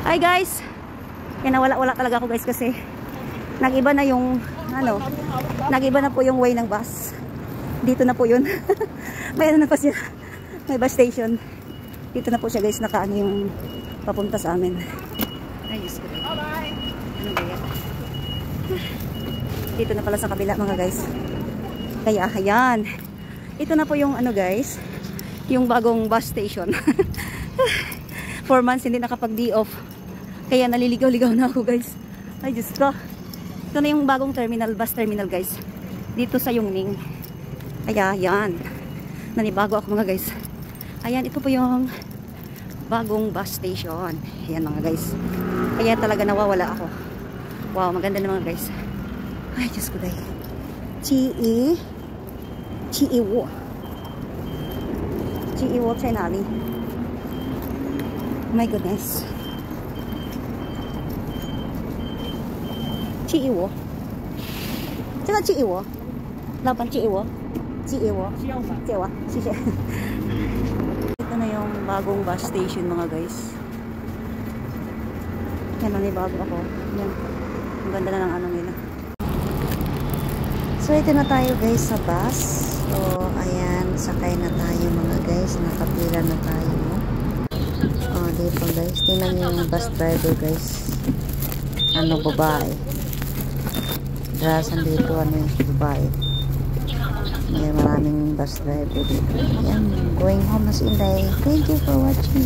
Hi guys. Kaya nawala-wala talaga ako guys kasi nag-iba na yung nag-iba na po yung way ng bus. Dito na po yun. May ano na pa siya. May bus station. Dito na po siya guys, nakaano yung papunta sa amin. Ay, Diyos ko. Ano ba yan? Dito na pala sa kabila mga guys. Kaya ayan. Ito na po yung ano guys, yung bagong bus station. 4 months hindi nakapag-day off. Kaya naliligaw-ligaw na ako guys. Ay Diyos ko. Ito na yung bagong terminal, bus terminal guys. Dito sa Yongning. Kaya yan. Nanibago ako mga guys. Ayan, ito po yung bagong bus station. Ayan mga guys. Kaya talaga nawawala ako. Wow, maganda na mga guys. Ay Diyos ko dahil. Chiiwo Chenali. My goodness. Chiiwo. Ito Chiiwo. Laban Chiiwo. Chiiwo. Chiiwo. Ito na yung bagong bus station mga guys. Yan, nanibago ako. Yan. Ang ganda na ng ano nila. So, ito na tayo guys sa bus. So, ayan. Sakay na tayo mga guys. Nakapila na tayo. Oh, dito guys. Tingnan nyo yung bus driver guys. Ano, babae. Drasan dito, ano yung babae. May maraming bus driver dito. Ayan. Going home na si Inday. Thank you for watching.